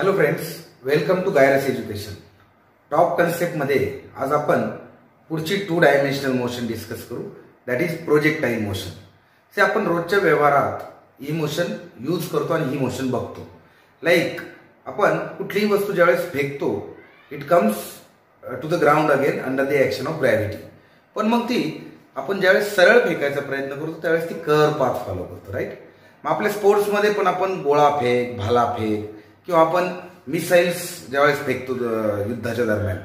Hello friends, welcome to Gyras education. Top concept मध्ये आज आपण पुढची 2 डायमेन्शनल मोशन डिस्कस करू, that is projectile motion. Say आपण रोजच्या व्यवहारात ही मोशन यूज करतो आणि ही मोशन बघतो. लाईक आपण कुठलीही वस्तू ज्यावेळेस फेकतो, it comes to the ground again under the action of gravity. पण मग ती आपण ज्यावेळेस सरळ फेकायचा प्रयत्न करतो त्यावेळेस ती कर्व पाथ फॉलो करतो, राईट. मग आपल्या स्पोर्ट्समध्ये पण आपण गोळा फेक, भाला फेक किंवा आपण मिसाईल्स ज्यावेळेस फेकतो युद्धाच्या दरम्यान,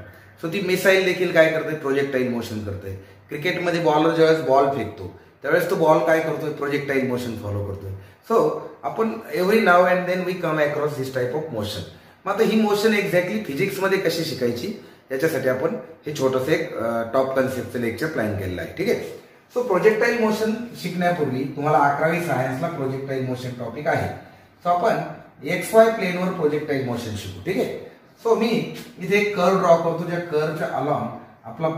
सो ती मिसाईल देखील काय करते, प्रोजेक्टाईल मोशन करते. क्रिकेटमध्ये बॉलर ज्यावेळेस बॉल फेकतो त्यावेळेस तो बॉल काय करतोय, प्रोजेक्टाईल मोशन फॉलो करतोय. सो आपण every now and then we come across this type of motion. मग आता ही मोशन एक्झॅक्टली फिजिक्समध्ये कशी शिकायची याच्यासाठी आपण हे छोटंसं एक टॉप कन्सेप्टचं लेक्चर प्लॅन केलेलं आहे. ठीक आहे. सो प्रोजेक्टाईल मोशन शिकण्यापूर्वी तुम्हाला 11वी सायन्सला प्रोजेक्टाईल मोशन टॉपिक आहे. सो आपण XY प्लेनवर प्रोजेक्टाईल मोशन शिकू. ठीक आहे. सो मी इथे एक कर्व ड्रॉ करतो, ज्या कर्वच्या अलॉंग आपला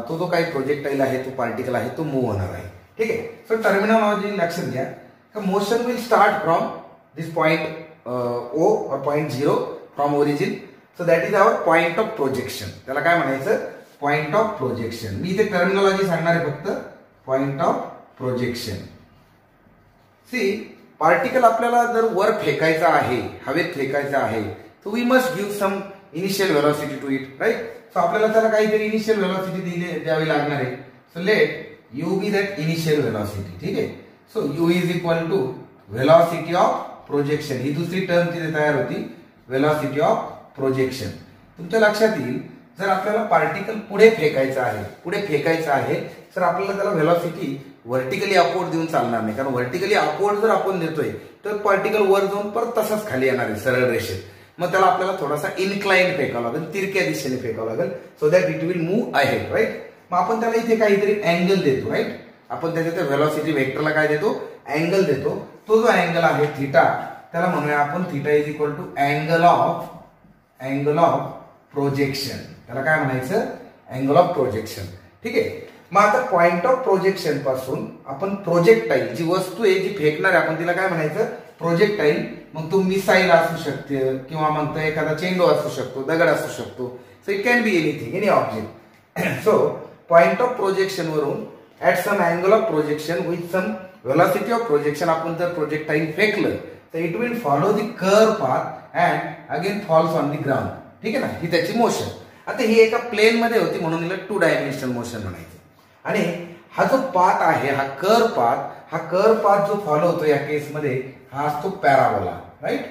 तो जो काही प्रोजेक्टाईल आहे, तो पार्टिकल आहे, तो मूव्ह होणार आहे. ठीक आहे. सो टर्मिनॉलॉजी लक्षात घ्या का motion will start from this point O और point 0 from origin. So that is our point of projection. त्याला काय म्हणायचं, पॉइंट ऑफ प्रोजेक्शन. मी इथे टर्मिनॉलॉजी सांगणार आहे फक्त, point of projection. See particle आपल्याला जर वर फेकायचा आहे, हवेत फेकायचा आहे, तर we must give some initial velocity to it, right. So आपल्याला त्याला काहीतरी इनिशियल व्हेलॉसिटी द्यावी लागणार आहे. So let u be that initial velocity. ठीक आहे. So u is equal to velocity of projection. ही दुसरी टर्म तिथे तयार होती, व्हेलॉसिटी ऑफ प्रोजेक्शन. तुमच्या लक्षात येईल, जर आपल्याला पार्टिकल पुढे फेकायचा आहे तर आपल्याला त्याला व्हेलॉसिटी व्हर्टिकली अपवर्ड देऊन चालणार नाही. कारण व्हर्टिकली अपवर्ड जर आपण देतोय तर पार्टिकल वर जाऊन परत तसाच खाली येणार आहे सरळ रेषेत. मग त्याला आपल्याला थोडासा इन्क्लाइन फेकावं लागेल, तिरक्या दिशेने फेकावं लागेल, so that it will move ahead, right. मग आपण त्याला इथे काहीतरी अँगल देतो, राईट. आपण त्याच्या व्हेलॉसिटी व्हेक्टरला काय देतो, अँगल देतो. तो जो अँगल आहे थिटा, त्याला म्हणूया आपण theta is equal to angle of projection. त्याला काय म्हणायचं, अँगल ऑफ प्रोजेक्शन. ठीक आहे. मग आता पॉइंट ऑफ प्रोजेक्शन पासून आपण प्रोजेक्टाईल, जी वस्तू आहे जी फेकणार आहे, आपण तिला काय म्हणायचं, प्रोजेक्टाईल. मग तो मिसाईल असू शकते किंवा मग तो एखादा चेंडू असू शकतो, दगड असू शकतो. So it can be anything, any object. So point of projection वरून at some angle of projection with some velocity of projection आपण जर प्रोजेक्टाईल फेकलं तर it will follow the curve path and again falls on the ground. ठीक आहे ना, ही त्याची motion. आता ही एका प्लेन मध्ये होती म्हणून हिला 2 डायमेन्शनल मोशन म्हणायचं. आणि हा जो पाथ आहे, हा कर्व पाथ जो फॉलो होतो या केसमध्ये, हा असतो पॅराबोला, राईट.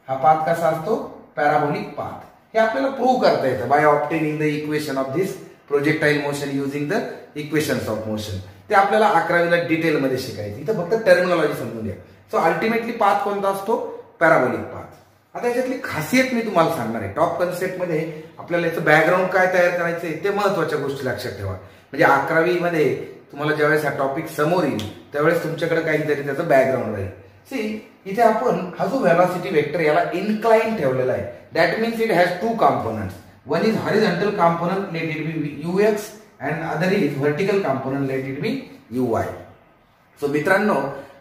हा पाथ कसा असतो, पॅराबोलिक पाथ. हे आपल्याला प्रूव्ह करता येतं by obtaining the equation of this projectile motion using the equations of motion. ते आपल्याला 11वीला डिटेलमध्ये शिकायचं. इथं फक्त टर्मिनॉलॉजी समजून घ्या. सो अल्टिमेटली पाथ कोणता असतो, पॅराबोलिक पाथ. आता याच्यातली खासियत मी तुम्हाला सांगणार आहे. टॉप कन्सेप्टमध्ये आपल्याला याचं बॅकग्राऊंड काय तयार करायचंय ते महत्वाच्या गोष्टी लक्षात ठेवा. म्हणजे 11वीमध्ये तुम्हाला ज्यावेळेस हा टॉपिक समोर येईल त्यावेळेस तुमच्याकडे काहीतरी त्याचं बॅकग्राऊंड राहील. सी इथे आपण हा जो व्हेलॉसिटी वेक्टर याला इन्क्लाइन ठेवलेला आहे. That means it has 2 components. One is horizontal component, let it be UX, and other is vertical component, let it be UY. So मित्रांनो,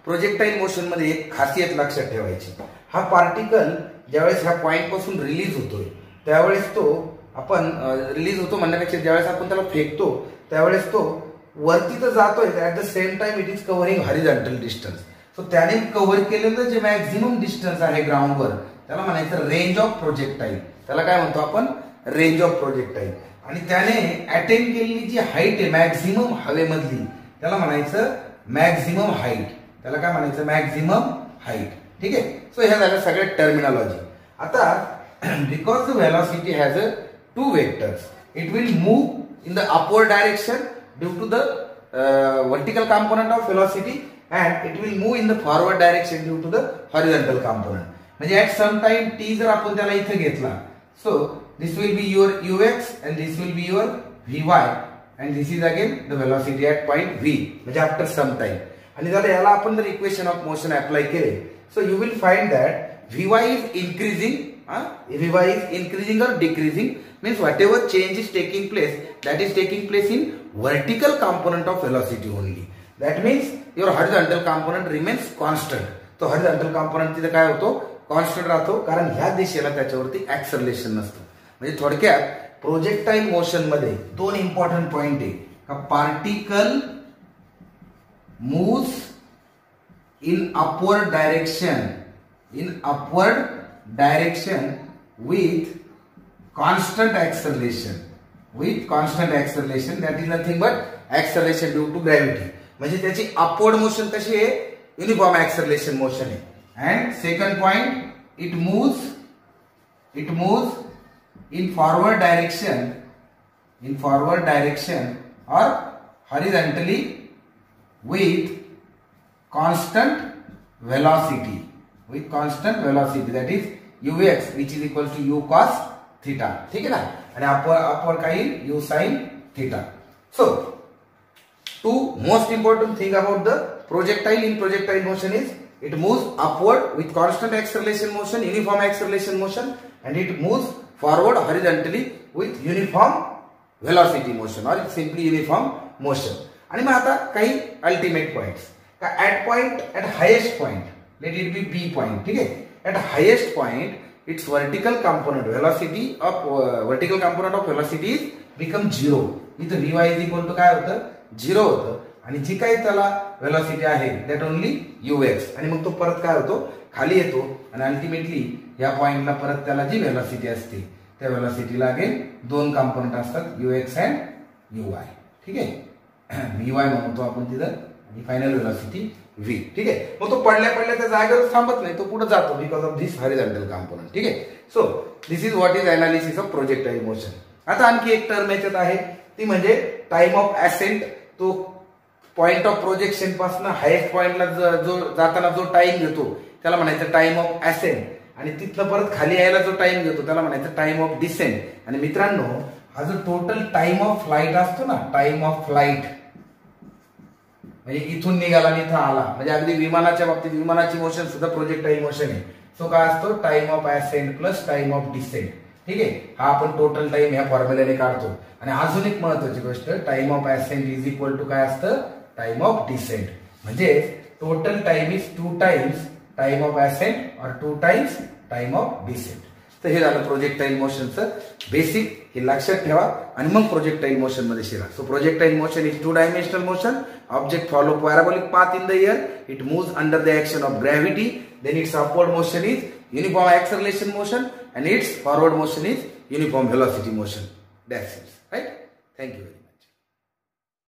प्रोजेक्टाईल मोशन मध्ये एक खासियत लक्षात ठेवायची. हा पार्टिकल ज्यावेळेस ह्या पॉइंट पासून रिलीज होतोय त्यावेळेस तो आपण रिलीज होतो म्हणण्यापेक्षा ज्यावेळेस आपण त्याला फेकतो त्यावेळेस तो वरती तर जातोय, at the same time it is covering horizontal distance. So त्याने कव्हर केलेलं जे मॅक्झिमम डिस्टन्स आहे ग्राउंडवर त्याला म्हणायचं रेंज ऑफ प्रोजेक्टाईल. त्याला काय म्हणतो आपण, रेंज ऑफ प्रोजेक्टाईल. आणि त्याने अटेन केलेली जी हाईट आहे मॅक्झिमम हवेमधली, त्याला म्हणायचं मॅक्झिमम हाईट. त्याला काय म्हणायचं, मॅक्झिमम हाईट. ठीक आहे. सो ह्या झाल्या सगळ्या टर्मिनॉलॉजी. आता because the velocity has 2 vectors, it will move in the upward direction due to the vertical component of velocity and it will move in the forward direction due to the horizontal component. म्हणजे at some time T जर आपण त्याला इथे घेतला, so this will be your UX and this will be your VY and this is again the velocity at point V, म्हणजे after some time. आणि जर याला आपण जर इक्वेशन ऑफ मोशन अप्लाय केले, so you will find that Vy is increasing, Vy is increasing or decreasing, means whatever change is taking place, that is taking place in vertical component of velocity only. That means your horizontal component remains constant. So horizontal component तिथे काय होतो, constant राहतो, कारण ह्या दिशेला त्याच्यावरती acceleration नसतं. म्हणजे थोडक्यात प्रोजेक्टाईल मोशन मध्ये दोन इम्पॉर्टंट पॉइंट आहे का particle moves in upward direction with constant acceleration that is nothing but acceleration due to gravity. म्हणजे त्याची अपवर्ड मोशन कशी आहे, युनिफॉर्म ऍक्सलरेशन मोशन आहे. And second point, it moves in forward direction और horizontally with constant velocity that is ux which is equal to u cos theta. ठीक है ना. आणि अपवर्ड काय येईल, u sin theta. So two most important thing about the projectile in projectile motion is it moves upward with constant acceleration motion, uniform acceleration motion, and it moves forward horizontally with uniform velocity motion or simply uniform motion. आणि मग आता काही ultimate points का at highest point, let it be b point. ठीक है. At highest point, its vertical component of velocity is become 0. इथं vy is equal to काय होतं, 0 होतं. आणि जी काही त्याला वेलोसिटी आहे that only ux. आणि मग तो परत काय होतो, खाली येतो. आणि अल्टिमेटली या पॉइंटला परत त्याला जी वेलोसिटी असते त्या वेलोसिटीला अगेन दोन कंपोनंट असतात, ux अँड uy. ठीक आहे. vy म्हणतो आपण तिथं आणि फायनल वेलोसिटी v. ठीक आहे. मग तो पडल्या त्या जागेवर थांबत नाही, तो पुढे जातो because of this horizontal component. ठीक आहे. So this is what is analysis of projectile motion. आता आणखी एक टर्म याच्यात आहे, ती म्हणजे टाइम ऑफ असेंट. तो पॉइंट ऑफ प्रोजेक्शन पासून हायेस्ट पॉइंटला जो जाताना जो टाइम घेतो त्याला म्हणायचं टाइम ऑफ असेंट. आणि तिथनं परत खाली यायला जो टाइम घेतो त्याला म्हणायचं टाइम ऑफ डिसेंट. आणि मित्रांनो, हा जो टोटल टाइम ऑफ फ्लाइट असतो ना, टाइम ऑफ फ्लाइट म्हणजे इथून निघाला आणि इथं आला, म्हणजे अगदी विमानाच्या बाबतीत विमानाची मोशन सुद्धा प्रोजेक्टाईल मोशन आहे. सो काय असतो, time of ascent plus time of descent. ठीक आहे. हा आपण टोटल टाइम ह्या फॉर्म्युल्याने काढतो. आणि अजून एक महत्वाची गोष्ट, time of ascent is equal to काय असतं, टाइम ऑफ डिसेंट. म्हणजे total time is 2 times time of ascent और 2 times टाइम ऑफ डिसेंट. तर हे झालं प्रोजेक्टाईल मोशनचं बेसिक. हे लक्षात ठेवा आणि मग प्रोजेक्टाईल मोशन मध्ये शिरा. So projectile motion is 2 dimensional motion. Object follow parabolic path in the air. It moves under the action of gravity. Then its upward motion is uniform acceleration motion and its forward motion is uniform velocity motion. That's it. Right? Thank you.